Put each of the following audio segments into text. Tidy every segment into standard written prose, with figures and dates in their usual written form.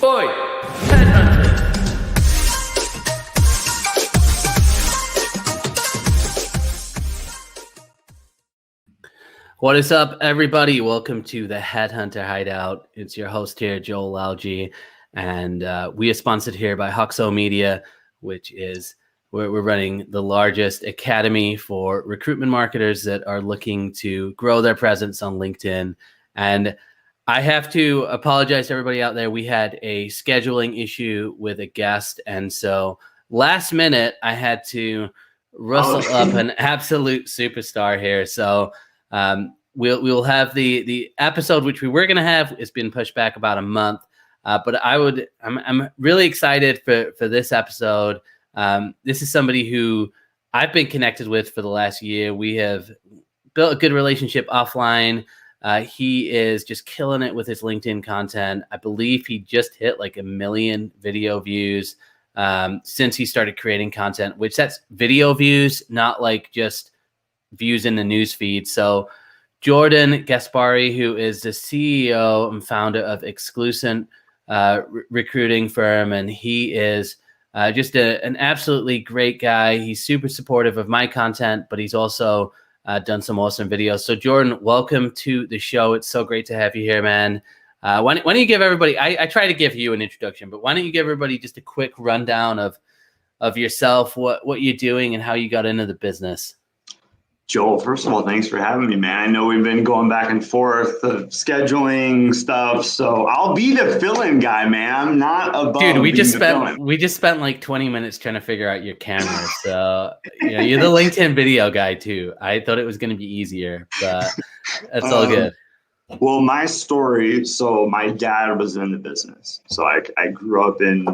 Oi! Headhunter! What is up, everybody? Welcome to the Headhunter Hideout. It's your host here, Joel Algie, and we are sponsored here by Huxo Media, which is we're running the largest academy for recruitment marketers that are looking to grow their presence on LinkedIn. And I have to apologize to everybody out there. We had a scheduling issue with a guest, and so last minute I had to rustle up an absolute superstar here. So we'll have the episode, which we were going to have. It's been pushed back about a month, but I'm really excited for this episode. This is somebody who I've been connected with for the last year. We have built a good relationship offline. He is just killing it with his LinkedIn content. I believe he just hit like 1 million video views since he started creating content, which that's video views, not like just views in the news feed. So Jordan Gaspari, who is the CEO and founder of Exclusent recruiting firm, and he is just an absolutely great guy. He's super supportive of my content, but he's also done some awesome videos. So Jordan, welcome to the show. It's so great to have you here, man. Why don't you give everybody, I try to give you an introduction, but why don't you give everybody just a quick rundown of yourself, what you're doing and how you got into the business? Joel, first of all, thanks for having me, man. I know we've been going back and forth of scheduling stuff, so I'll be the fill-in guy, man. I'm not above. Dude, we just spent like 20 minutes trying to figure out your camera. So you're the LinkedIn video guy too. I thought it was going to be easier, but that's all good. Well, my story. So my dad was in the business. So I grew up in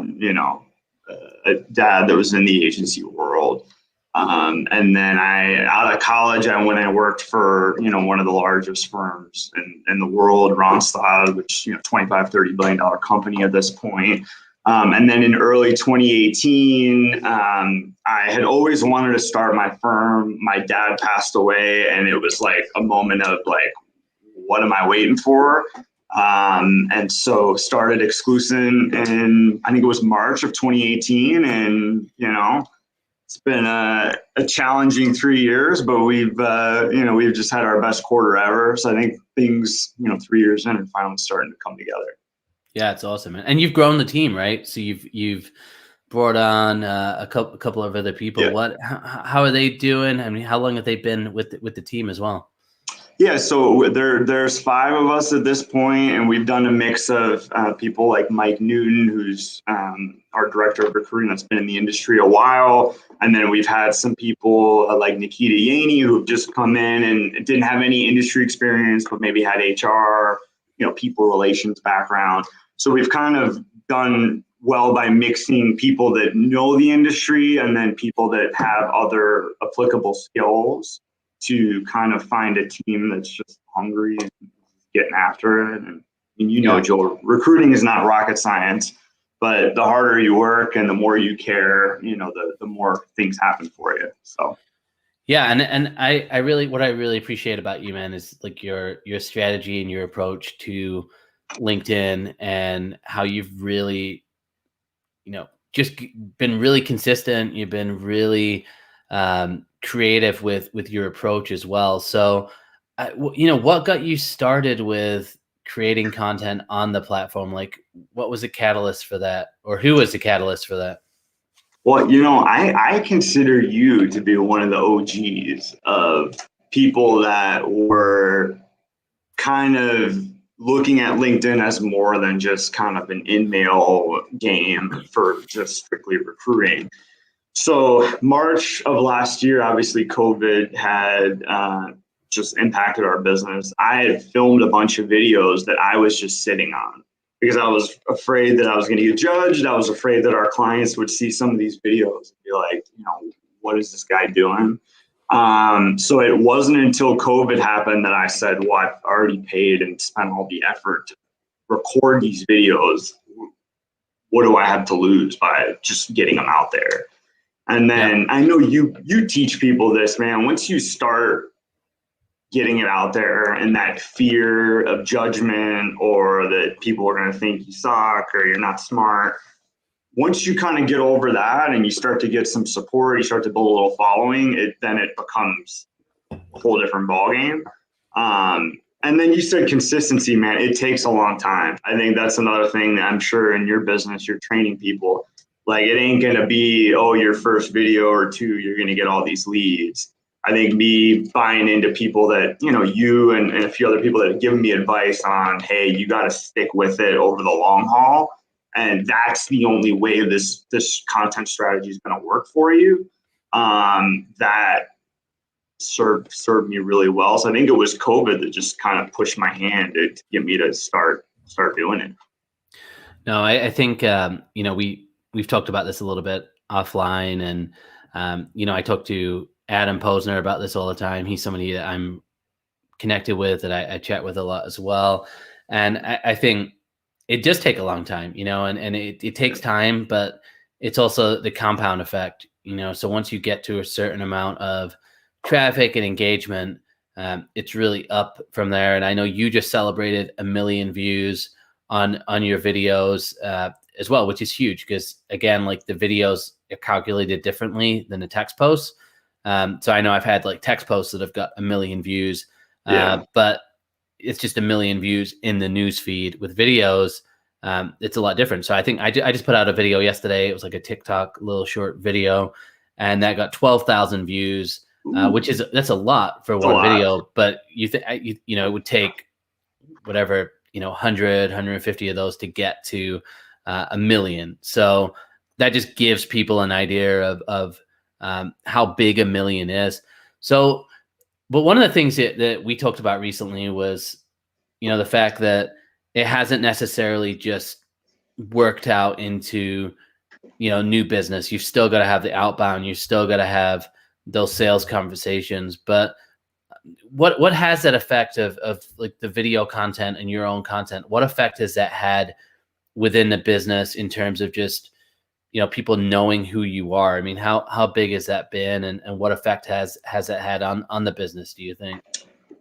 a dad that was in the agency world. And then out of college, I went and worked for, one of the largest firms in the world, Randstad, which, $25, $30 billion company at this point. And then in early 2018, I had always wanted to start my firm. My dad passed away, and it was like a moment of like, what am I waiting for? And so started Exclusent in, I think it was March of 2018. And, it's been a challenging 3 years, but we've just had our best quarter ever. So I think things, 3 years in, are finally starting to come together. Yeah, it's awesome, man. And you've grown the team, right? So you've brought on a couple of other people. Yeah. How are they doing? I mean, how long have they been with the team as well? Yeah, so there's 5 of us at this point, and we've done a mix of people like Mike Newton, who's our director of recruiting that's been in the industry a while. And then we've had some people like Nikita Yaney, who have just come in and didn't have any industry experience, but maybe had HR, people relations background. So we've kind of done well by mixing people that know the industry and then people that have other applicable skills to kind of find a team that's just hungry and getting after it. And Joel, recruiting is not rocket science, but the harder you work and the more you care, the more things happen for you. So. Yeah. And I really appreciate about you, man, is like your strategy and your approach to LinkedIn and how you've really, just been really consistent. You've been really, creative with your approach as well. So, what got you started with creating content on the platform? Like, what was the catalyst for that, or who was the catalyst for that? Well, I consider you to be one of the OGs of people that were kind of looking at LinkedIn as more than just kind of an in-mail game for just strictly recruiting. So March of last year, obviously COVID had just impacted our business. I had filmed a bunch of videos that I was just sitting on because I was afraid that I was going to get judged. I was afraid that our clients would see some of these videos and be like, what is this guy doing? So it wasn't until COVID happened that I said, well, I've already paid and spent all the effort to record these videos. What do I have to lose by just getting them out there? And then I know you teach people this, man. Once you start getting it out there, and that fear of judgment or that people are going to think you suck or you're not smart. Once you kind of get over that and you start to get some support, you start to build a little following, then it becomes a whole different ballgame. And then you said consistency, man. It takes a long time. I think that's another thing that I'm sure in your business, you're training people. Like, it ain't going to be, oh, your first video or two, you're going to get all these leads. I think me buying into people that, you and a few other people that have given me advice on, hey, you got to stick with it over the long haul. And that's the only way this content strategy is going to work for you. That served me really well. So I think it was COVID that just kind of pushed my hand to get me to start doing it. No, I think we've talked about this a little bit offline, and I talk to Adam Posner about this all the time. He's somebody that I'm connected with, that I chat with a lot as well. And I think it does take a long time, and it takes time, but it's also the compound effect, so once you get to a certain amount of traffic and engagement, it's really up from there. And I know you just celebrated 1 million views on your videos as well, which is huge, because again, like, the videos are calculated differently than the text posts. So I know I've had like text posts that have got 1 million views, but it's just 1 million views in the news feed. With videos, it's a lot different. So I think I just put out a video yesterday. It was like a TikTok little short video, and that got 12,000 views, that's a lot for one video. But it would take whatever, 100, 150 of those to get to 1 million. So that just gives people an idea of how big 1 million is. So, but one of the things that we talked about recently was, the fact that it hasn't necessarily just worked out into, new business. You've still got to have the outbound. You still got to have those sales conversations. But what has that effect of like the video content and your own content? What effect has that had within the business in terms of just, people knowing who you are? I mean, how big has that been, and what effect has it had on the business, do you think?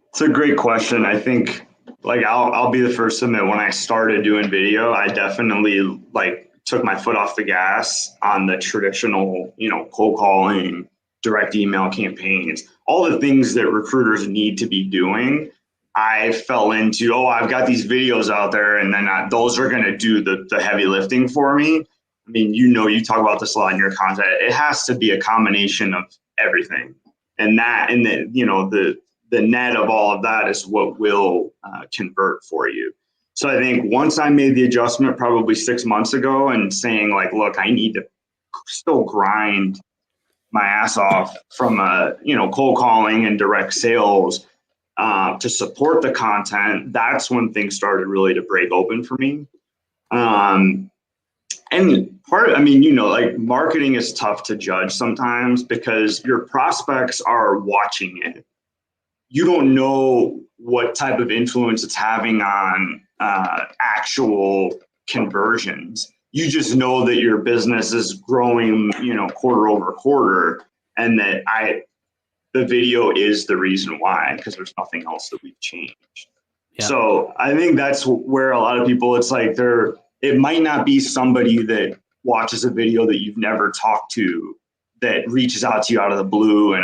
It's a great question. I think, like, I'll be the first to admit, when I started doing video, I definitely took my foot off the gas on the traditional, cold calling, direct email campaigns, all the things that recruiters need to be doing. I fell into, I've got these videos out there, and then those are going to do the heavy lifting for me. I mean, you talk about this a lot in your content. It has to be a combination of everything, and the net of all of that is what will convert for you. So I think once I made the adjustment probably 6 months ago and saying, like, look, I need to still grind my ass off from cold calling and direct sales to support the content, that's when things started really to break open for me. And marketing is tough to judge sometimes because your prospects are watching it. You don't know what type of influence it's having on actual conversions. You just know that your business is growing, quarter over quarter, and that the video is the reason why, because there's nothing else that we've changed. Yeah. So I think that's where a lot of people, it's like it might not be somebody that watches a video that you've never talked to that reaches out to you out of the blue and,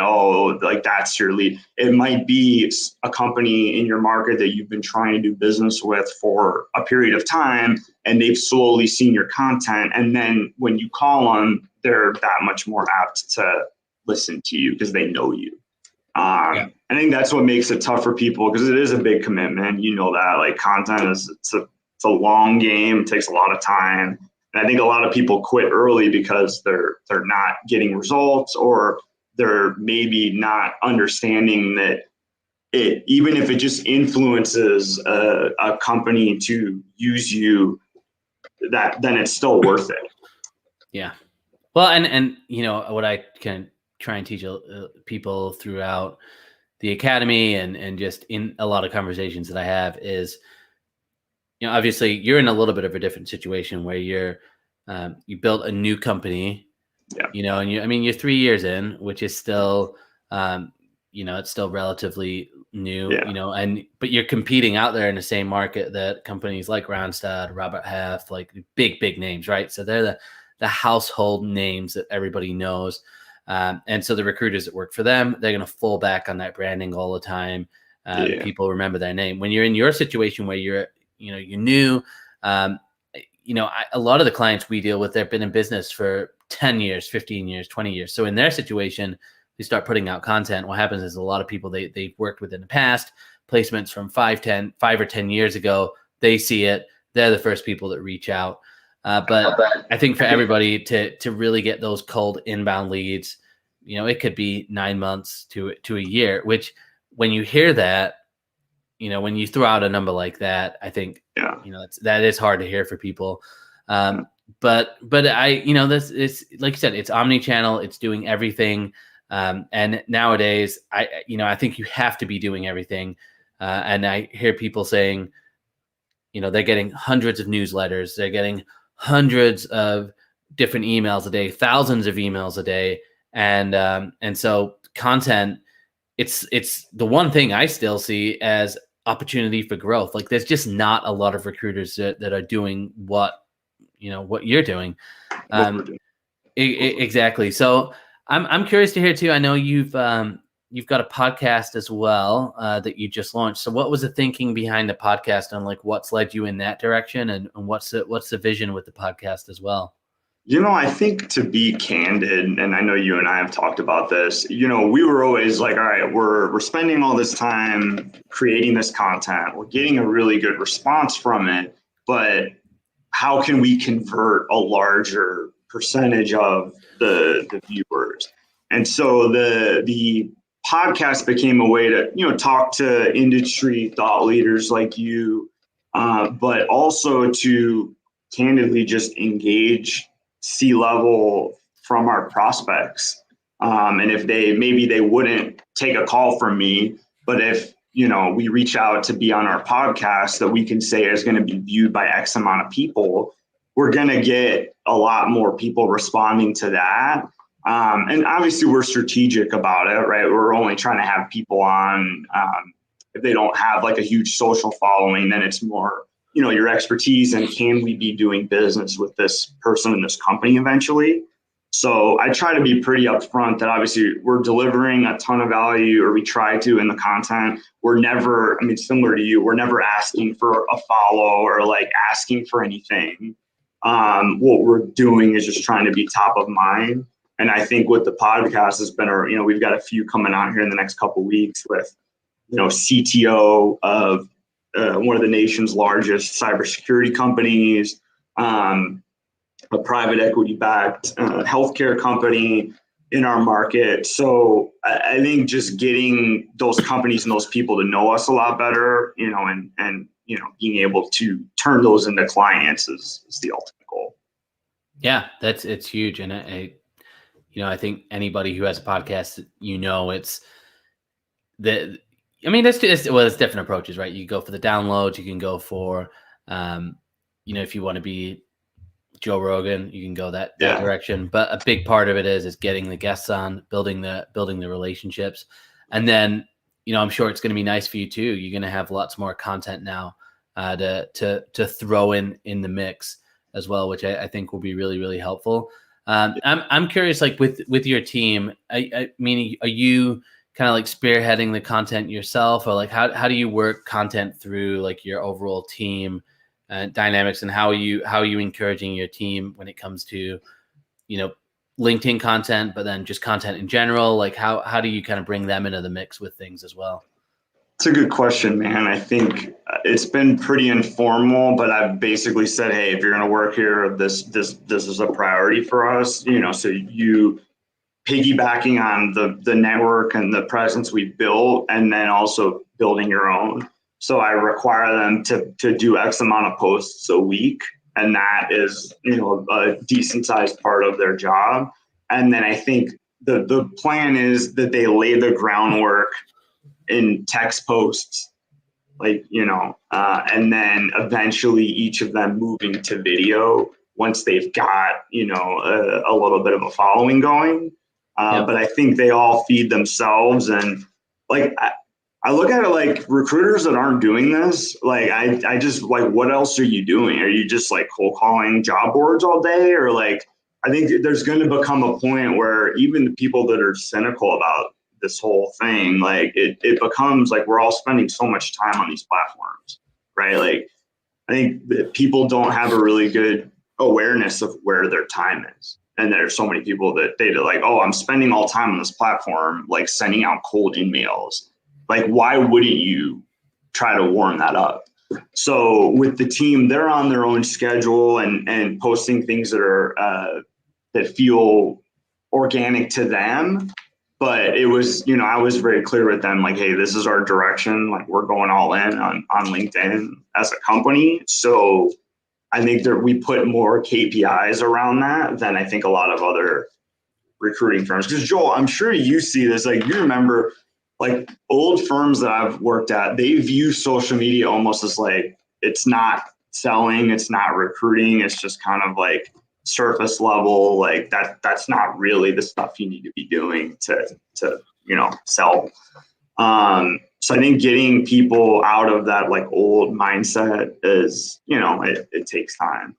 that's your lead. It might be a company in your market that you've been trying to do business with for a period of time, and they've slowly seen your content. And then when you call them, they're that much more apt to listen to you because they know you. I think that's what makes it tough for people, because it is a big commitment. That content it's a long game. It takes a lot of time. And I think a lot of people quit early because they're not getting results, or they're maybe not understanding that even if it just influences a company to use you, then it's still worth it. Yeah. Well, and what I can try and teach people throughout the academy and just in a lot of conversations that I have is, obviously you're in a little bit of a different situation where you built a new company, and you're 3 years in, which is still, it's still relatively new, Yeah. but you're competing out there in the same market that companies like Randstad, Robert Half, like big names, right? So they're the household names that everybody knows. And so the recruiters that work for them, they're going to fall back on that branding all the time. People remember their name. When you're in your situation where you're new, a lot of the clients we deal with, they've been in business for 10 years, 15 years, 20 years. So in their situation, they start putting out content. What happens is a lot of people they've worked with in the past, placements from 5 or 10 years ago, they see it. They're the first people that reach out. But I think for everybody to really get those cold inbound leads, it could be 9 months to a year, which when you hear that, when you throw out a number like that, I think, that is hard to hear for people. But this is, like you said, it's omni-channel, it's doing everything. And nowadays I think you have to be doing everything. And I hear people saying, they're getting hundreds of newsletters, they're getting hundreds of different emails a day, thousands of emails a day. And so content, it's the one thing I still see as opportunity for growth. Like there's just not a lot of recruiters that are doing what you're doing. Exactly. So I'm curious to hear too. I know you've got a podcast as well that you just launched. So what was the thinking behind the podcast, and like what's led you in that direction, and what's the vision with the podcast as well? I think, to be candid, and I know you and I have talked about this, we were always like, all right, we're spending all this time creating this content. We're getting a really good response from it, but how can we convert a larger percentage of the viewers? And so the podcast became a way to, talk to industry thought leaders like you, but also to candidly just engage C-level from our prospects. And if maybe they wouldn't take a call from me, but if, we reach out to be on our podcast that we can say is going to be viewed by X amount of people, we're going to get a lot more people responding to that. And obviously we're strategic about it, right? We're only trying to have people on, if they don't have like a huge social following, then it's more, your expertise and can we be doing business with this person in this company eventually? So I try to be pretty upfront that obviously we're delivering a ton of value, or we try to, in the content. We're never, similar to you, we're never asking for a follow or like asking for anything. What we're doing is just trying to be top of mind. And I think with the podcast has been, we've got a few coming out here in the next couple of weeks with, CTO of one of the nation's largest cybersecurity companies, a private equity-backed healthcare company in our market. So I think just getting those companies and those people to know us a lot better, and being able to turn those into clients is the ultimate goal. Yeah, it's huge, and I think anybody who has a podcast, it's it's different approaches, right? You go for the downloads, you can go for, if you want to be Joe Rogan, you can go that direction. But a big part of it is getting the guests on, building the relationships, and then I'm sure it's going to be nice for you too. You're going to have lots more content now to throw in the mix as well, which I think will be really, really helpful. I'm curious, like with your team, I mean, are you kind of like spearheading the content yourself, or like how do you work content through like your overall team dynamics, and how are you encouraging your team when it comes to LinkedIn content, but then just content in general? Like how do you kind of bring them into the mix with things as well? It's a good question, man. I think it's been pretty informal, but I've basically said, hey, if you're going to work here, this is a priority for us. So you piggybacking on the network and the presence we've built, and then also building your own. So I require them to do X amount of posts a week, and that is a decent sized part of their job. And then I think the plan is that they lay the groundwork in text posts, and then eventually each of them moving to video once they've got a little bit of a following going. But I think they all feed themselves, and like I look at it like recruiters that aren't doing this. Like, I just like, what else are you doing? Are you just like cold calling job boards all day? Or like, I think there's going to become a point where even the people that are cynical about this whole thing, like it becomes like we're all spending so much time on these platforms, right? Like, I think that people don't have a really good awareness of where their time is. And there's so many people that they're like, oh, I'm spending all time on this platform, like sending out cold emails. Like, why wouldn't you try to warm that up? So with the team, they're on their own schedule and posting things that are that feel organic to them. But it was, I was very clear with them, like, hey, this is our direction. Like, we're going all in on LinkedIn as a company. So I think that we put more KPIs around that than I think a lot of other recruiting firms. Because Joel, I'm sure you see this. Like, you remember, like, old firms that I've worked at, they view social media almost as like, it's not selling, it's not recruiting, it's just kind of like surface level. Like that's not really the stuff you need to be doing to sell. So I think getting people out of that like old mindset is, it takes time.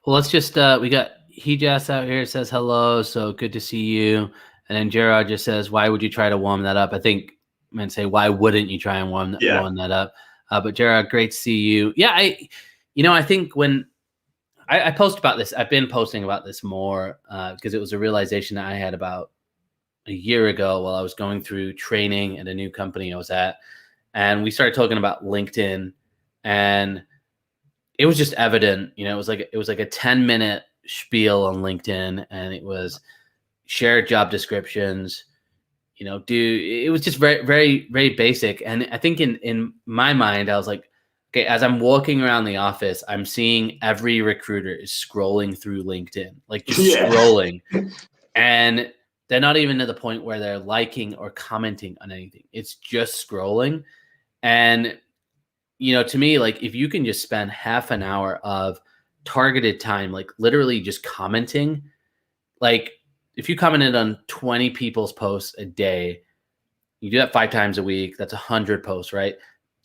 Well, let's just we got Hejas out here says hello, so good to see you. And then Gerard just says, why would you try to warm that up? I think I meant say, why wouldn't you try and warm that up? But Gerard, great to see you. Yeah, I think when I post about this, I've been posting about this more because it was a realization that I had about a year ago while I was going through training at a new company I was at. And we started talking about LinkedIn, and it was just evident, it was like a 10-minute spiel on LinkedIn, and it was share job descriptions, it was just very, very, very basic. And I think in my mind, I was like, okay, as I'm walking around the office, I'm seeing every recruiter is scrolling through LinkedIn, like just scrolling. And they're not even to the point where they're liking or commenting on anything. It's just scrolling. And, to me, like, if you can just spend half an hour of targeted time, like literally just commenting, like if you commented on 20 people's posts a day, you do that 5 times a week, that's 100 posts, right?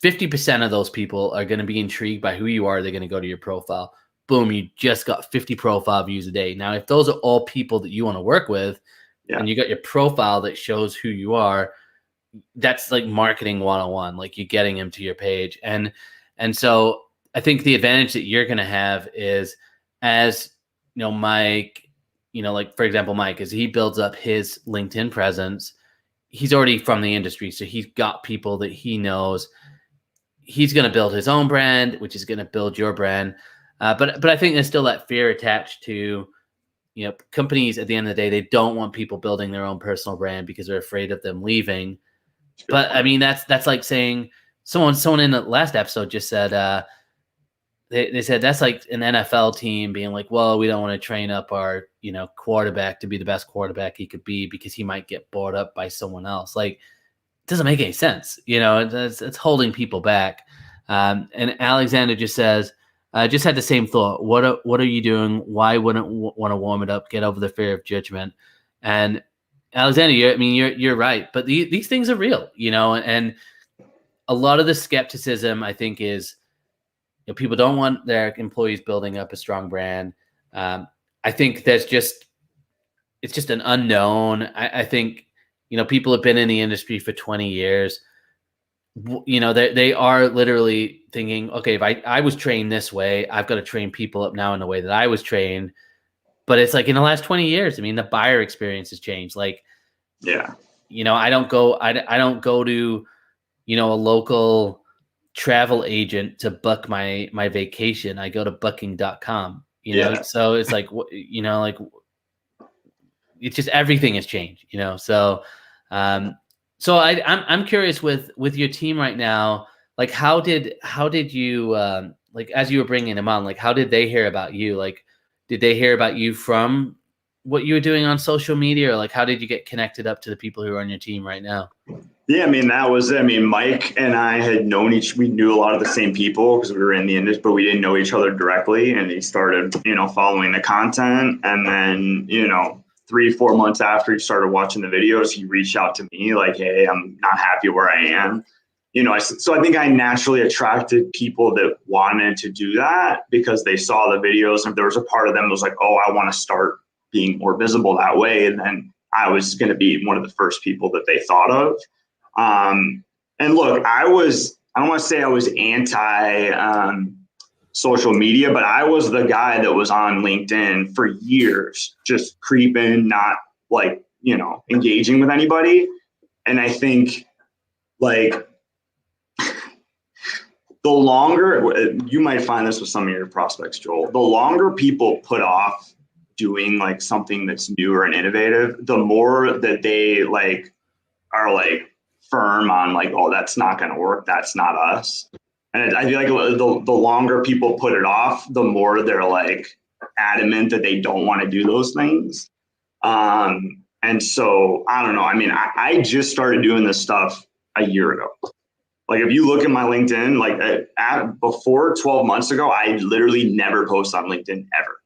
50% of those people are going to be intrigued by who you are. They're going to go to your profile. Boom, you just got 50 profile views a day. Now, if those are all people that you want to work with, and you got your profile that shows who you are, that's like marketing 101. Like, you're getting them to your page. And so I think the advantage that you're going to have is, as Mike, like, for example, Mike, as he builds up his LinkedIn presence, he's already from the industry. So he's got people that he knows. He's going to build his own brand, which is going to build your brand. But I think there's still that fear attached to, companies at the end of the day, they don't want people building their own personal brand because they're afraid of them leaving. But I mean, that's like saying someone in the last episode just said, they said that's like an NFL team being like, well, we don't want to train up our, quarterback to be the best quarterback he could be because he might get bought up by someone else. Like, it doesn't make any sense. It's holding people back. And Alexander just says, just had the same thought. What are you doing? Why wouldn't want to warm it up? Get over the fear of judgment. And Alexander, you're right. But these things are real, and a lot of the skepticism, I think, is, people don't want their employees building up a strong brand. I think it's just an unknown. I think, people have been in the industry for 20 years. They are literally thinking, okay, if I was trained this way, I've got to train people up now in the way that I was trained. But it's like in the last 20 years, the buyer experience has changed. Like, I don't go to, a local travel agent to book my vacation. I go to booking.com, so it's like, like, it's just, everything has changed, so, so I'm curious with your team right now, like, how did you, like, as you were bringing them on, like, how did they hear about you? Like, did they hear about you from what you were doing on social media, or like, how did you get connected up to the people who are on your team right now? Yeah, that was it. Mike and I had known we knew a lot of the same people because we were in the industry, but we didn't know each other directly. And he started, following the content. And then, 3-4 months after he started watching the videos, he reached out to me like, hey, I'm not happy where I am. So I think I naturally attracted people that wanted to do that because they saw the videos, and there was a part of them that was like, oh, I want to start being more visible that way. And then I was going to be one of the first people that they thought of. And look, I don't want to say I was anti social media, but I was the guy that was on LinkedIn for years, just creeping, not like, engaging with anybody. And I think like, the longer, you might find this with some of your prospects, Joel, the longer people put off doing like something that's new and innovative, the more that they like are like firm on like, oh, that's not going to work. That's not us. And I feel like the longer people put it off, the more they're like adamant that they don't want to do those things. And so I don't know. I mean, I just started doing this stuff a year ago. Like if you look at my LinkedIn, like before 12 months ago, I literally never post on LinkedIn ever.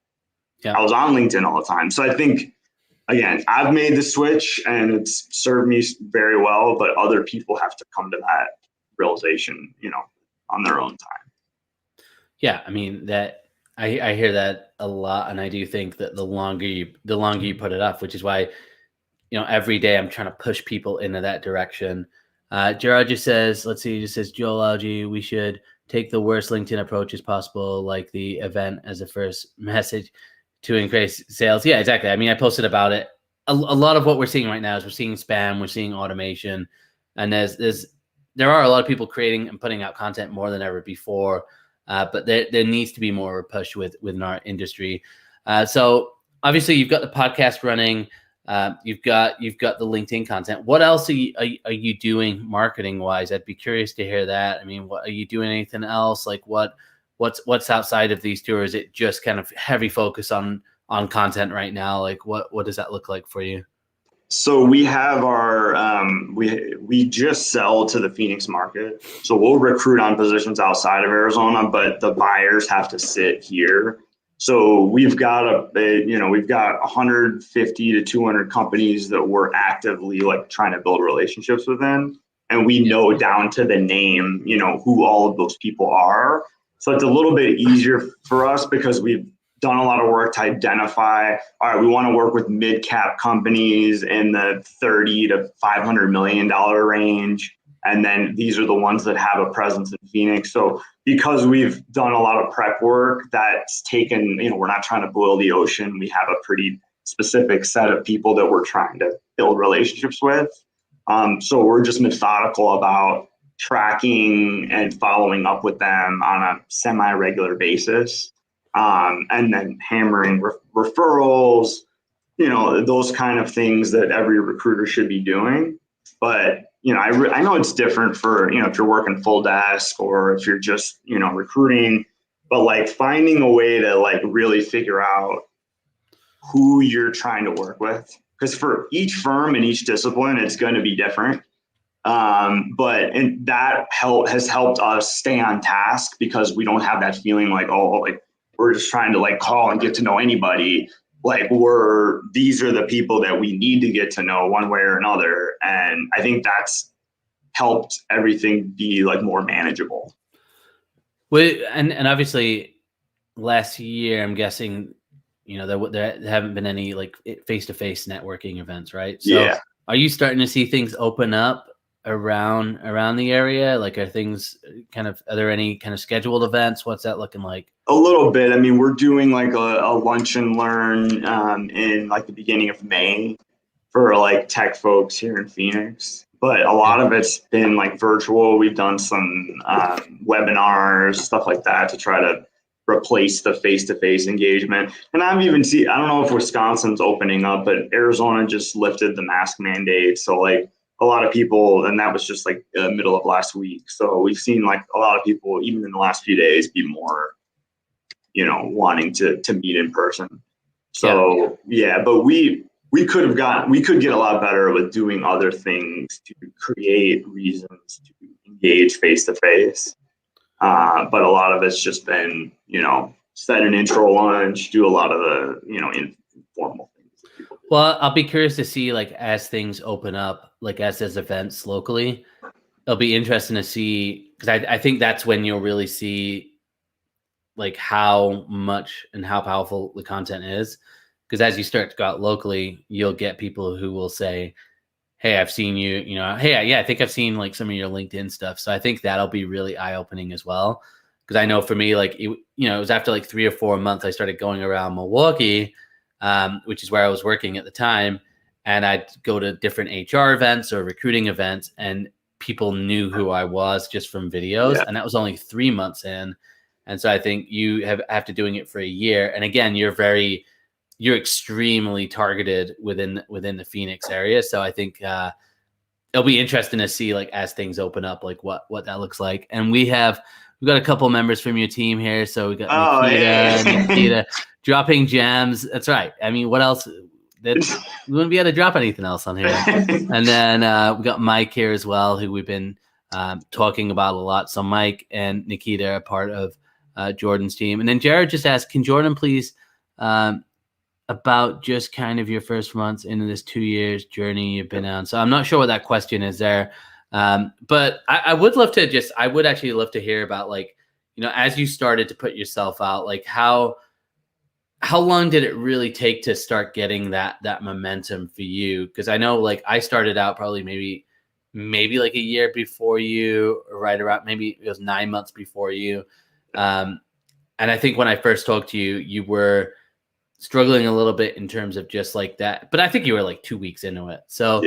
Yeah. I was on LinkedIn all the time. So I think, again, I've made the switch and it's served me very well, but other people have to come to that realization, on their own time. Yeah. I mean, that I hear that a lot. And I do think that the longer you put it off, which is why, every day I'm trying to push people into that direction. Gerard just says, Joel Alge, we should take the worst LinkedIn approach as possible, like the event as a first message to increase sales. Yeah, exactly. I mean, I posted about it. A lot of what we're seeing right now is we're seeing spam, we're seeing automation, and there are a lot of people creating and putting out content more than ever before, but there needs to be more push within our industry. So obviously you've got the podcast running. You've got the LinkedIn content. What else are you doing marketing wise? I'd be curious to hear that. I mean, what are you doing? Anything else? Like what's outside of these two? Or is it just kind of heavy focus on content right now? Like what does that look like for you? So we have our we just sell to the Phoenix market. So we'll recruit on positions outside of Arizona, but the buyers have to sit here. So we've got 150 to 200 companies that we're actively like trying to build relationships with them. And we know down to the name, who all of those people are. So it's a little bit easier for us because we've done a lot of work to identify, all right, we want to work with mid-cap companies in the 30 to $500 million range. And then these are the ones that have a presence in Phoenix. So because we've done a lot of prep work, that's taken, we're not trying to boil the ocean. We have a pretty specific set of people that we're trying to build relationships with. So we're just methodical about tracking and following up with them on a semi-regular basis. And then hammering referrals, those kind of things that every recruiter should be doing. But, I know it's different for, if you're working full desk or if you're just, recruiting, but like finding a way to like really figure out who you're trying to work with. Because for each firm and each discipline, it's going to be different. But that has helped us stay on task because we don't have that feeling like, we're just trying to like call and get to know anybody. Like these are the people that we need to get to know one way or another. And I think that's helped everything be like more manageable. Well, and obviously last year, I'm guessing, there haven't been any like face-to-face networking events, right? So yeah. Are you starting to see things open up around the area? Like are there any kind of scheduled events? What's that looking like? A little bit. I mean, we're doing like a lunch and learn in like the beginning of May for like tech folks here in Phoenix. But a lot of it's been like virtual. We've done some webinars, stuff like that to try to replace the face-to-face engagement. And I don't know if Wisconsin's opening up, but Arizona just lifted the mask mandate. So like a lot of people, and that was just like the middle of last week. So we've seen like a lot of people, even in the last few days, be more wanting to meet in person. So but we could get a lot better with doing other things to create reasons to engage face to face. But a lot of it's just been, set an intro lunch, do a lot of the, informal things. Well, I'll be curious to see, like, as things open up, like as there's events locally, it'll be interesting to see, because I think that's when you'll really see like how much and how powerful the content is. Because as you start to go out locally, you'll get people who will say, hey, I've seen you, hey, yeah, I think I've seen like some of your LinkedIn stuff. So I think that'll be really eye opening as well. Because I know for me, like, it was after like 3 or 4 months, I started going around Milwaukee, which is where I was working at the time. And I'd go to different HR events or recruiting events, and people knew who I was just from videos. Yeah. And that was only 3 months in. And so I think you have after doing it for a year. And again, you're extremely targeted within the Phoenix area. So I think it'll be interesting to see, like, as things open up, like what that looks like. And we've got a couple members from your team here. So we got Nikita dropping gems. That's right. I mean, what else? We wouldn't be able to drop anything else on here. And then we got Mike here as well, who we've been talking about a lot. So Mike and Nikita are part of Jordan's team. And then Jared just asked, can Jordan please about just kind of your first months into this 2 years journey you've been on? So I'm not sure what that question is there. But I would actually love to hear about, like, as you started to put yourself out, like how long did it really take to start getting that momentum for you? Because I know, like, I started out probably maybe like a year before you, or right around, maybe it was 9 months before you. And I think when I first talked to you, you were struggling a little bit in terms of just like that, but I think you were like 2 weeks into it. So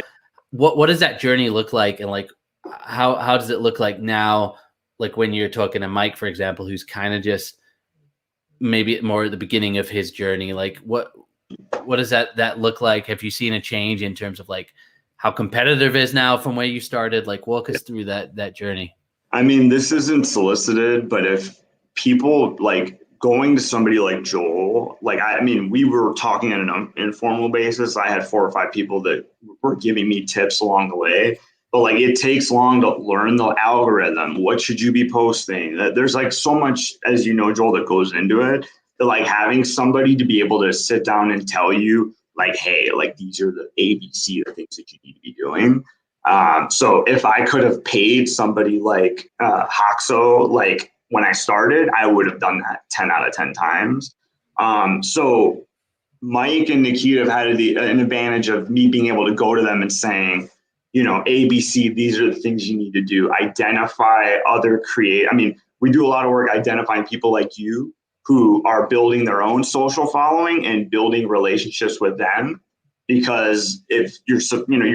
what does that journey look like? And like, how does it look like now? Like when you're talking to Mike, for example, who's kind of just maybe more at the beginning of his journey, like what does that look like? Have you seen a change in terms of like how competitive is now from where you started? Like, walk us through that journey. I mean, this isn't solicited, but if people like going to somebody like Joel, like, I mean, we were talking on an informal basis. I had 4 or 5 people that were giving me tips along the way, but like it takes long to learn the algorithm. What should you be posting? There's like so much, as you know, Joel, that goes into it. That like having somebody to be able to sit down and tell you, like, hey, like these are the ABC, the things that you need to be doing. So if I could have paid somebody like Hoxo, like when I started, I would have done that 10 out of 10 times. So Mike and Nikita have had an advantage of me being able to go to them and saying, ABC, these are the things you need to do. Identify I mean, we do a lot of work identifying people like you who are building their own social following and building relationships with them. Because if you're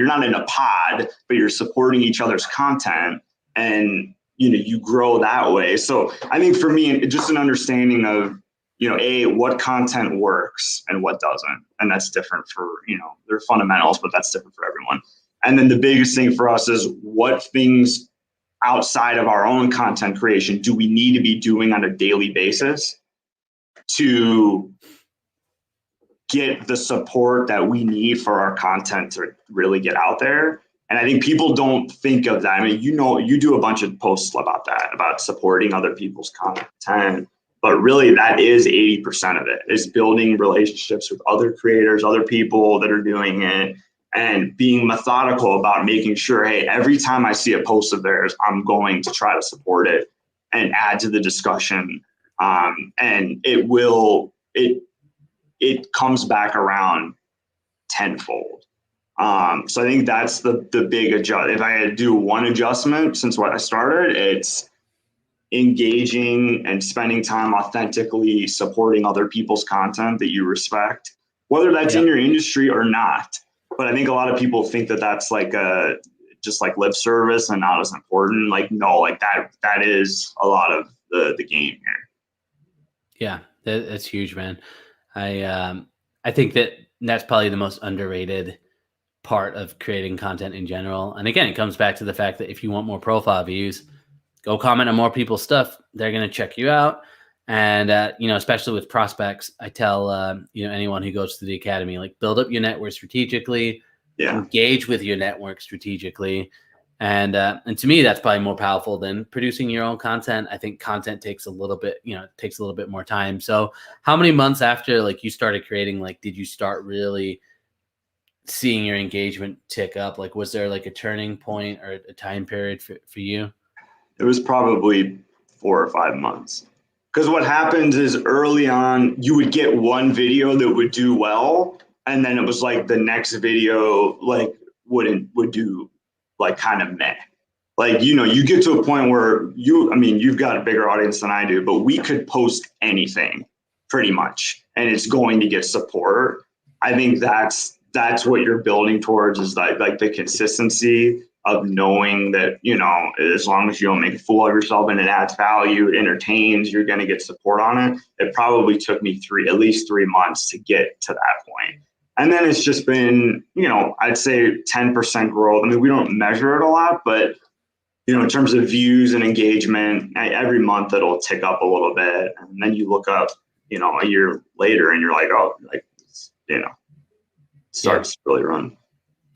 not in a pod, but you're supporting each other's content, and you grow that way. So I think for me, just an understanding of what content works and what doesn't, and that's different for they're fundamentals, but that's different for everyone. And then the biggest thing for us is what things outside of our own content creation do we need to be doing on a daily basis to get the support that we need for our content to really get out there. And I think people don't think of that. I mean, you do a bunch of posts about that, about supporting other people's content, but really that is 80% of it, is building relationships with other creators, other people that are doing it, and being methodical about making sure, hey, every time I see a post of theirs, I'm going to try to support it and add to the discussion. And it comes back around tenfold. So I think that's the big adjustment. If I had to do one adjustment since what I started, it's engaging and spending time authentically supporting other people's content that you respect, whether that's in your industry or not. But I think a lot of people think that that's like just like lip service and not as important. Like, no, like that is a lot of the game here. Yeah, that's huge, man. I think that's probably the most underrated part of creating content in general. And again, it comes back to the fact that if you want more profile views, go comment on more people's stuff. They're going to check you out. And, especially with prospects, I tell, anyone who goes to the academy, like, build up your network strategically, engage with your network strategically. And to me, that's probably more powerful than producing your own content. I think content takes a little bit more time. So how many months after, like, you started creating, like, did you start really seeing your engagement tick up? Like, was there like a turning point or a time period for you? It was probably 4 or 5 months. Because what happens is early on, you would get one video that would do well, and then it was like the next video like would do like kind of meh. Like, you get to a point where you've got a bigger audience than I do, but we could post anything pretty much, and it's going to get support. I think that's what you're building towards, is like the consistency of knowing that, as long as you don't make a fool of yourself and it adds value, it entertains, you're going to get support on it. It probably took me at least 3 months to get to that point. And then it's just been, I'd say 10% growth. I mean, we don't measure it a lot, but in terms of views and engagement, every month it'll tick up a little bit. And then you look up, a year later and you're like, oh, like, starts to really run.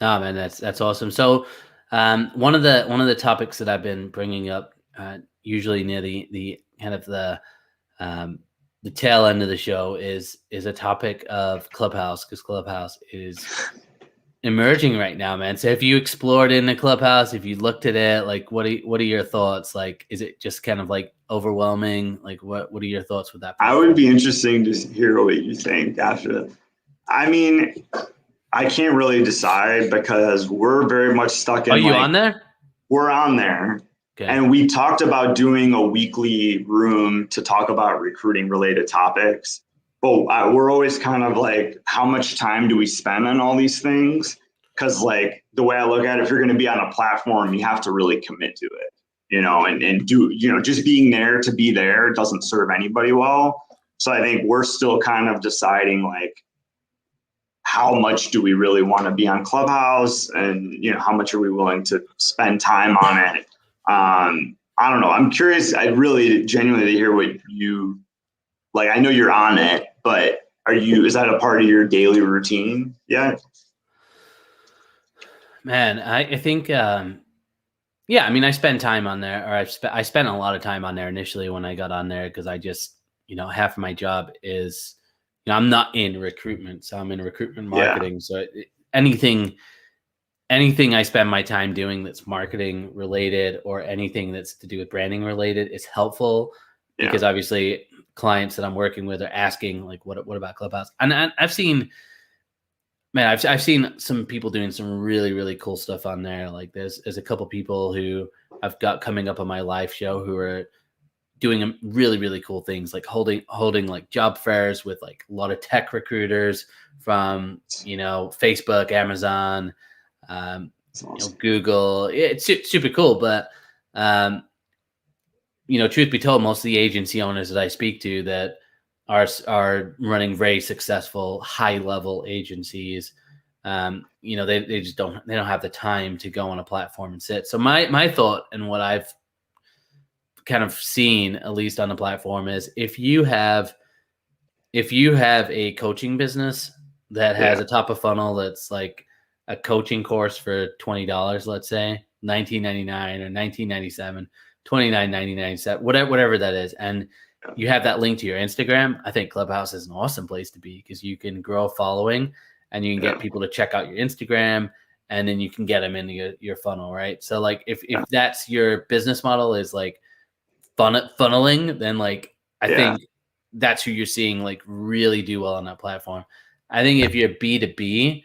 Oh man, that's awesome. So one of the topics that I've been bringing up, usually near the kind of the tail end of the show, is a topic of Clubhouse, because Clubhouse is emerging right now, man. So have you explored in the Clubhouse? If you looked at it, like what are your thoughts? Like, is it just kind of like overwhelming? Like what are your thoughts with that platform? I would be interesting to hear what you think after. I mean, I can't really decide because we're very much stuck in. Are you on there? We're on there. Okay. And we talked about doing a weekly room to talk about recruiting related topics. But we're always kind of like, how much time do we spend on all these things? Because like the way I look at it, if you're going to be on a platform, you have to really commit to it, and do, just being there to be there doesn't serve anybody well. So I think we're still kind of deciding like, how much do we really want to be on Clubhouse, and how much are we willing to spend time on it? I don't know. I'm curious. I'd really genuinely hear what you like. I know you're on it, but is that a part of your daily routine yet? Man, I think, yeah, I mean, I spend time on there, or I spent a lot of time on there initially when I got on there, because I just, half of my job is, I'm not in recruitment, so I'm in recruitment marketing. Yeah. So anything I spend my time doing that's marketing related, or anything that's to do with branding related, is helpful, because obviously clients that I'm working with are asking like, what about Clubhouse? And I've seen some people doing some really, really cool stuff on there. Like there's a couple people who I've got coming up on my live show who are doing really, really cool things, like holding like job fairs with like a lot of tech recruiters from, Facebook, Amazon, awesome. Google. It's super cool. But, truth be told, most of the agency owners that I speak to that are running very successful, high level agencies, they just don't have the time to go on a platform and sit. So my thought, and what I've kind of seen, at least on the platform, is if you have a coaching business that has a top of funnel that's like a coaching course for $20, let's say $19.99 or $19.97, $29.99, whatever that is, and you have that link to your Instagram, I think Clubhouse is an awesome place to be, because you can grow a following and you can get people to check out your Instagram, and then you can get them into your funnel, right? So like if that's your business model, is like funneling, then like I think that's who you're seeing like really do well on that platform. I think if you're B2B,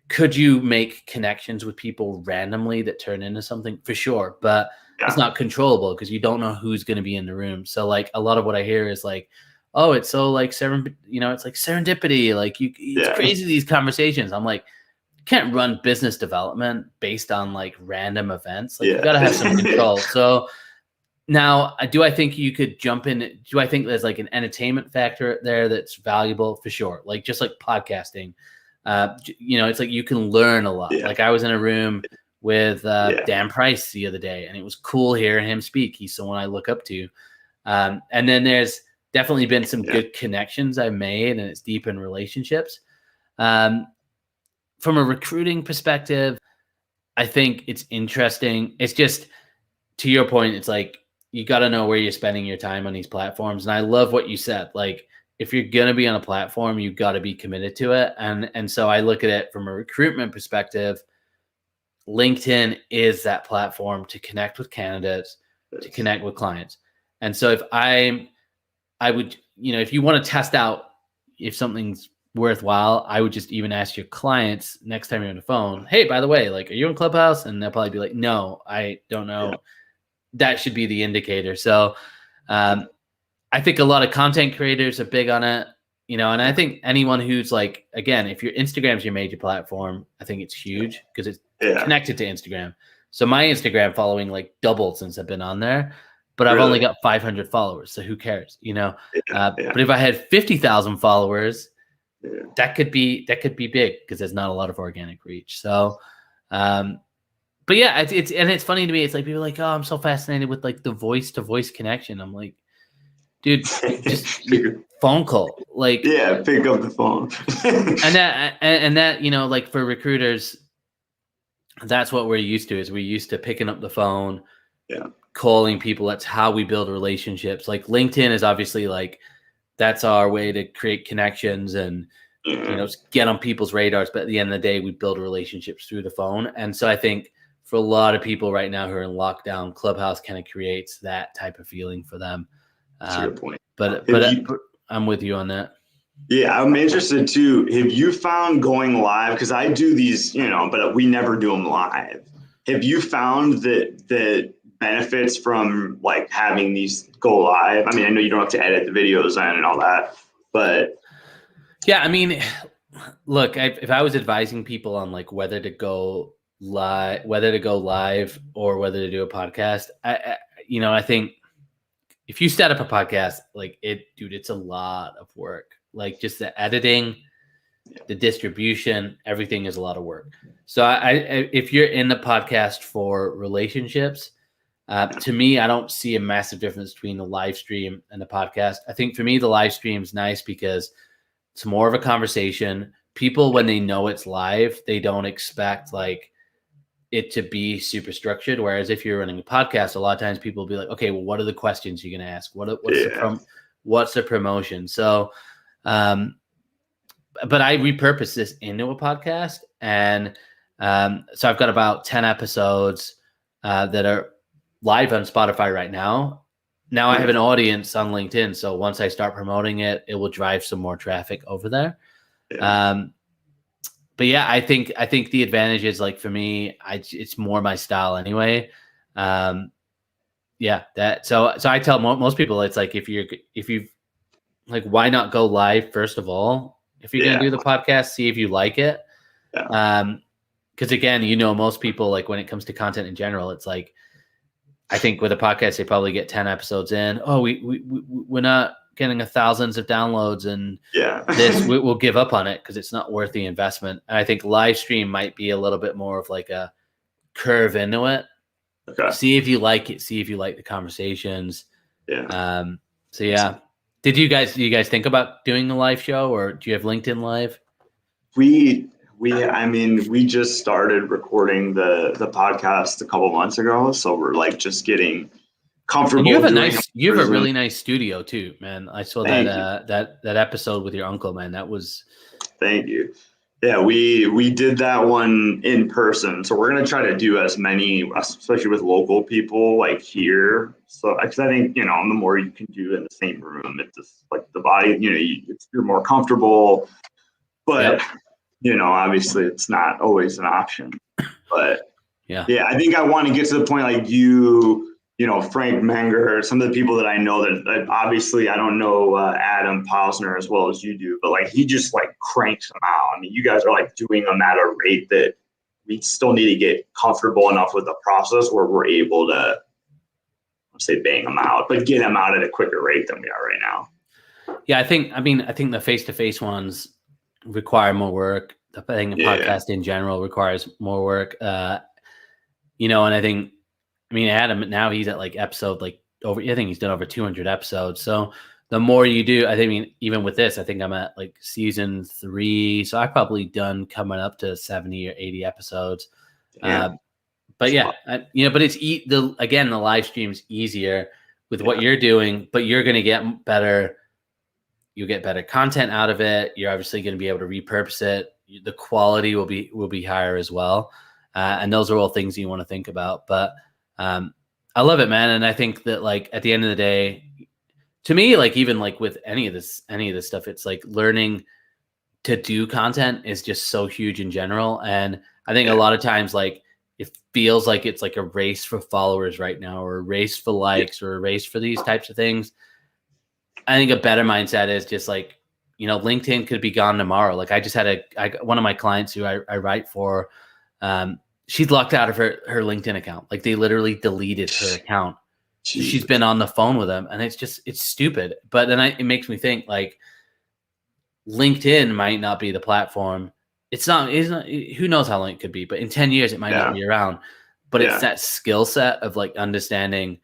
could you make connections with people randomly that turn into something? For sure, but it's not controllable, because you don't know who's going to be in the room. So like a lot of what I hear is like, oh, it's so like it's like serendipity. Like it's crazy, these conversations. I'm like, you can't run business development based on like random events. Like you got to have some control. So now, do I think you could jump in? Do I think there's like an entertainment factor there that's valuable? For sure. Like just like podcasting, it's like you can learn a lot. Like I was in a room with Dan Price the other day, and it was cool hearing him speak. He's someone I look up to. And then there's definitely been some good connections I made, and it's deepened relationships. From a recruiting perspective, I think it's interesting. It's just, to your point, it's like, you got to know where you're spending your time on these platforms. And I love what you said. Like, if you're going to be on a platform, you've got to be committed to it. And so I look at it from a recruitment perspective. LinkedIn is that platform to connect with candidates, to connect with clients. And so if I would, if you want to test out if something's worthwhile, I would just even ask your clients next time you're on the phone, hey, by the way, like, are you on Clubhouse? And they'll probably be like, no, I don't know. Yeah. That should be the indicator. So I think a lot of content creators are big on it, and I think anyone who's like, again, if your Instagram's your major platform, I think it's huge because it's connected to Instagram. So my Instagram following like doubled since I've been on there, but I've only got 500 followers. So who cares, But if I had 50,000 followers, that could be big because there's not a lot of organic reach. So, but yeah, it's funny to me. It's like people are like, oh, I'm so fascinated with like the voice to voice connection. I'm like, dude, just phone call, like, pick up the phone. and that, like for recruiters, that's what we're used to. Is we're used to picking up the phone, calling people. That's how we build relationships. Like LinkedIn is obviously like, that's our way to create connections and, get on people's radars. But at the end of the day, we build relationships through the phone. And so I think for a lot of people right now who are in lockdown, Clubhouse kind of creates that type of feeling for them. That's a good point. But I'm with you on that. Yeah, I'm interested too. Have you found going live, because I do these, but we never do them live. Have you found that benefits from like having these go live? I mean, I know you don't have to edit the videos and all that, but yeah, I mean, look, if I was advising people on like whether to go live or whether to do a podcast, I think if you set up a podcast, like it's a lot of work. Like just the editing, the distribution, everything is a lot of work. So if you're in the podcast for relationships, to me, I don't see a massive difference between the live stream and the podcast. I think for me, the live stream is nice because it's more of a conversation. People, when they know it's live, they don't expect like it to be super structured. Whereas if you're running a podcast, a lot of times people will be like, okay, well, what are the questions you're going to ask? What's the promotion? So, but I repurposed this into a podcast. And so I've got about 10 episodes that are live on Spotify right now. Now I have an audience on LinkedIn. So once I start promoting it, it will drive some more traffic over there. But yeah, I think the advantage is like for me, it's more my style anyway. So I tell most people, it's like if you like, why not go live first of all? If you're gonna do the podcast, see if you like it. Because again, most people, like when it comes to content in general, it's like, I think with a podcast, they probably get 10 episodes in. Oh, we're not getting thousands of downloads, and we'll give up on it because it's not worth the investment. And I think live stream might be a little bit more of like a curve into it. Okay. See if you like it. See if you like the conversations. So yeah. Do you guys think about doing a live show, or do you have LinkedIn Live? We just started recording the podcast a couple months ago, so we're like just getting comfortable. And you have a really nice studio too, man. I saw that episode with your uncle, man. That was. Thank you. Yeah, we did that one in person, so we're gonna try to do as many, especially with local people like here. So because I think the more you can do in the same room, it's just like the body, you're more comfortable. But obviously it's not always an option. But I think I want to get to the point like Frank Menger, some of the people that I know that obviously I don't know Adam Pausner as well as you do, but like he just like cranks them out. I mean, you guys are like doing them at a rate that we still need to get comfortable enough with the process where we're able to, I'll say bang them out, but get them out at a quicker rate than we are right now. Yeah, I think the face-to-face ones require more work. I think the podcast in general requires more work. And I think, Adam, now he's at like episode like over, I think he's done over 200 episodes. So the more you do, I think, even with this, I think I'm at like season 3. So I've probably done coming up to 70 or 80 episodes. But it's the live stream's easier with what you're doing, but you're going to get better. you get better content out of it. You're obviously going to be able to repurpose it. The quality will be higher as well. And those are all things you want to think about. But I love it, man. And I think that like at the end of the day, to me, like even like with any of this stuff, it's like learning to do content is just so huge in general. And I think a lot of times like it feels like it's like a race for followers right now, or a race for likes, or a race for these types of things. I think a better mindset is just like, LinkedIn could be gone tomorrow. Like I just had one of my clients who I write for, she's locked out of her LinkedIn account. Like they literally deleted her account. So she's been on the phone with them, and it's stupid. But then it makes me think like LinkedIn might not be the platform. It's not, who knows how long it could be, but in 10 years, it might not be around, but it's that skill set of like understanding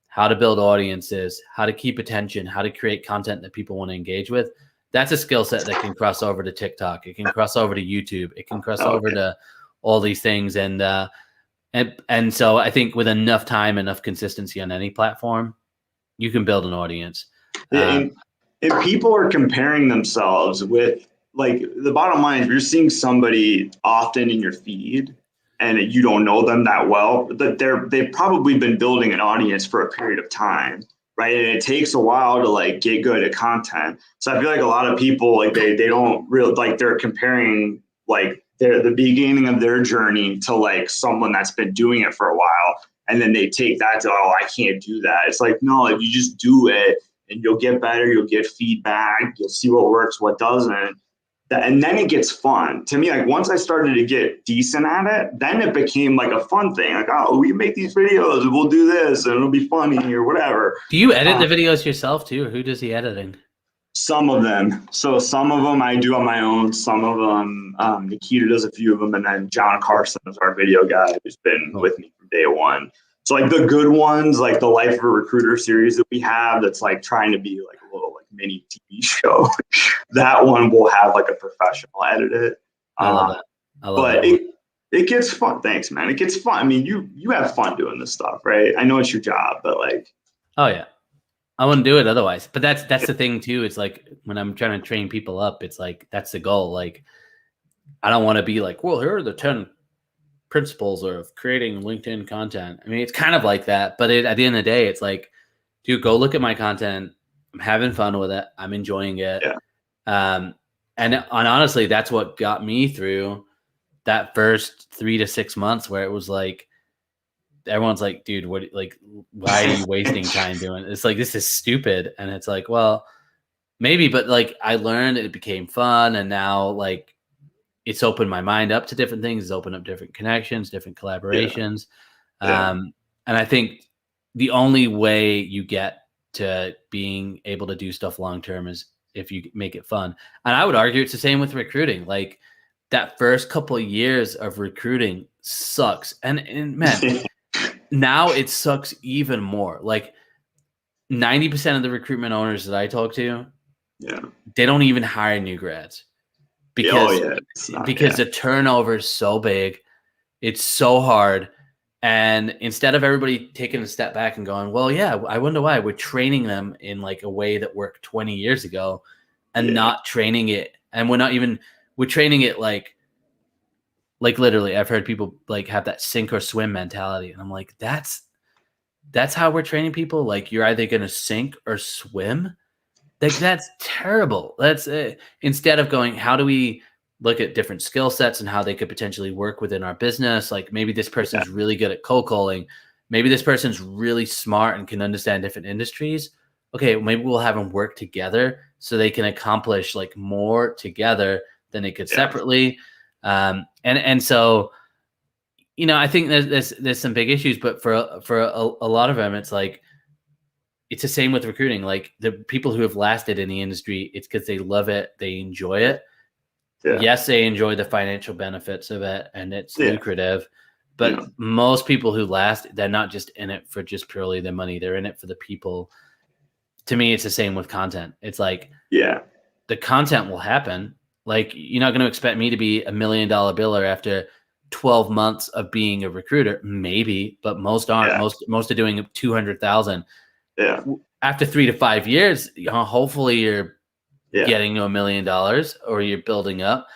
how to build audiences, how to keep attention, how to create content that people want to engage with. That's a skill set that can cross over to TikTok. It can cross over to YouTube. It can cross over to all these things. And so I think with enough time, enough consistency on any platform, you can build an audience. And people are comparing themselves with, like, the bottom line, if you're seeing somebody often in your feed and you don't know them that well, that they've probably been building an audience for a period of time, right? And it takes a while to like get good at content. So I feel like a lot of people, like they don't really, like, they're comparing like the beginning of their journey to like someone that's been doing it for a while. And then they take that to, oh, I can't do that. It's like, no, like you just do it and you'll get better. You'll get feedback. You'll see what works, what doesn't. And then it gets fun. To me, like once I started to get decent at it, then it became like a fun thing. Like, oh, we make these videos and we'll do this and it'll be funny or whatever. Do you edit the videos yourself too? Or who does the editing? Some of them. So some of them I do on my own. Some of them, Nikita does a few of them. And then John Carson is our video guy who's been with me from day one. So like the good ones, like the Life of a Recruiter series that we have, that's like trying to be like a little like mini TV show. That one will have like a professional edit it. I love that. But it gets fun. Thanks, man. It gets fun. I mean, you have fun doing this stuff, right? I know it's your job, but like. Oh yeah, I wouldn't do it otherwise. But that's the thing too. It's like when I'm trying to train people up, it's like that's the goal. Like I don't want to be like, well, here are the 10 principles of creating LinkedIn content. I mean, it's kind of like that, but at the end of the day, it's like, dude, go look at my content. I'm having fun with it. I'm enjoying it. Yeah. And honestly, that's what got me through that first 3 to 6 months where it was like, everyone's like, dude, what, like, why are you wasting time doing it? It's like, this is stupid. And it's like, well, maybe, but like I learned, it became fun. And now like, it's opened my mind up to different things. It's opened up different connections, different collaborations. And I think the only way you get to being able to do stuff long-term is if you make it fun. And I would argue it's the same with recruiting. Like that first couple of years of recruiting sucks. And man, now it sucks even more. Like 90% of the recruitment owners that I talk to, they don't even hire new grads. Because the turnover is so big, it's so hard. And instead of everybody taking a step back and going, well, yeah, I wonder why we're training them in like a way that worked 20 years ago and not training it. And we're training it like literally I've heard people like have that sink or swim mentality. And I'm like, that's how we're training people. Like you're either going to sink or swim. Like that's terrible. That's instead of going, how do we look at different skill sets and how they could potentially work within our business? Like maybe this person's really good at cold calling. Maybe this person's really smart and can understand different industries. Okay, maybe we'll have them work together so they can accomplish like more together than they could separately. And so, I think there's some big issues, but for a lot of them, it's like, it's the same with recruiting. Like the people who have lasted in the industry, it's because they love it. They enjoy it. Yeah. Yes, they enjoy the financial benefits of it and it's lucrative. But most people who last, they're not just in it for just purely the money. They're in it for the people. To me, it's the same with content. It's like, the content will happen. Like you're not going to expect me to be $1 million biller after 12 months of being a recruiter. Maybe, but most aren't. Most are doing 200,000. After 3 to 5 years, hopefully you're getting to $1 million, or you're building up.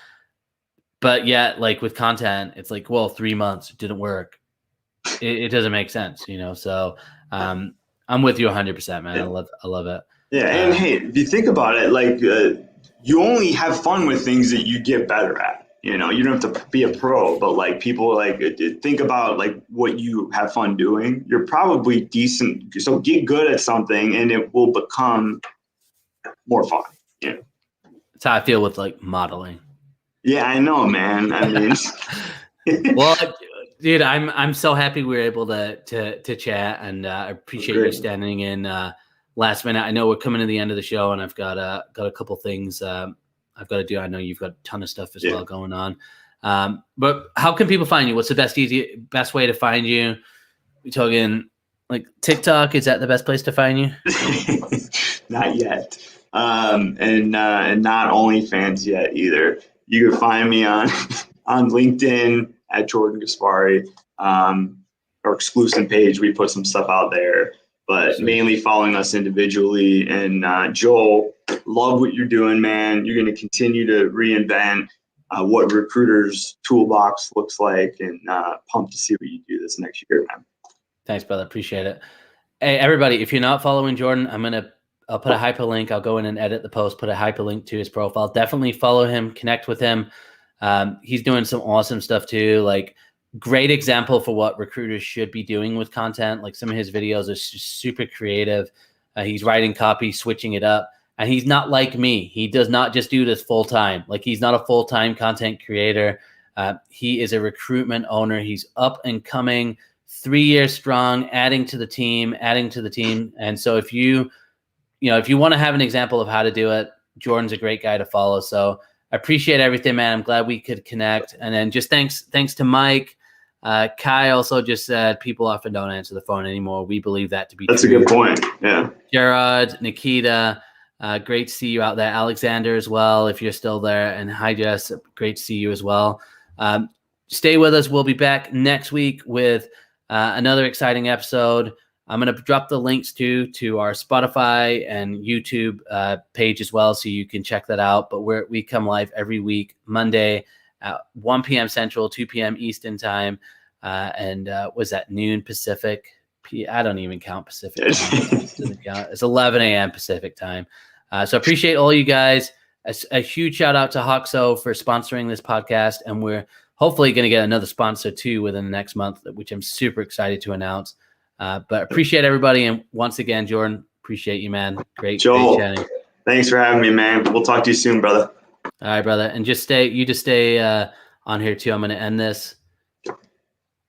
But yet, like with content, it's like, well, 3 months, it didn't work. It doesn't make sense, you know? So I'm with you 100%, man. Yeah. I love it. Yeah. And hey, if you think about it, like you only have fun with things that you get better at. You know, you don't have to be a pro, but like people like think about like what you have fun doing. You're probably decent. So get good at something and it will become more fun. Yeah. That's how I feel with like modeling. Yeah, I know, man. I mean, well, dude, I'm so happy we were able to chat, and I appreciate you standing in last minute. I know we're coming to the end of the show, and I've got a couple things I've got to do. I know you've got a ton of stuff as well going on. But how can people find you? What's the best way to find you? We talking like TikTok? Is that the best place to find you? Not yet. And not OnlyFans yet either. You can find me on LinkedIn at Jordan Gaspari, our Exclusent page. We put some stuff out there, but mainly following us individually. And Joel, love what you're doing, man. You're going to continue to reinvent what recruiters' toolbox looks like, and pumped to see what you do this next year, man. Thanks, brother. Appreciate it. Hey, everybody, if you're not following Jordan, I'll put a hyperlink. I'll go in and edit the post, put a hyperlink to his profile. Definitely follow him, connect with him. He's doing some awesome stuff too. Like, great example for what recruiters should be doing with content. Like, some of his videos are super creative. He's writing copy, switching it up. And he's not like me. He does not just do this full time. Like, he's not a full-time content creator. He is a recruitment owner. He's up and coming, 3 years strong, adding to the team. And so if you want to have an example of how to do it, Jordan's a great guy to follow. So I appreciate everything, man. I'm glad we could connect. And then just thanks to Mike. Kai also just said people often don't answer the phone anymore. We believe that to be That's true. a good point. Yeah. Gerard, Nikita, great to see you out there. Alexander as well, if you're still there. And hi, Jess. Great to see you as well. Stay with us. We'll be back next week with another exciting episode. I'm going to drop the links to our Spotify and YouTube page as well, so you can check that out. But we come live every week, Monday at 1 p.m. Central, 2 p.m. Eastern time. And was that noon Pacific? I don't even count Pacific time. It's 11 a.m. Pacific time. So appreciate all you guys. A huge shout out to Hoxo for sponsoring this podcast. And we're hopefully going to get another sponsor too within the next month, which I'm super excited to announce. But appreciate everybody. And once again, Jordan, appreciate you, man. Great chatting. Thanks for having me, man. We'll talk to you soon, brother. All right, brother. And just stay on here too. I'm going to end this.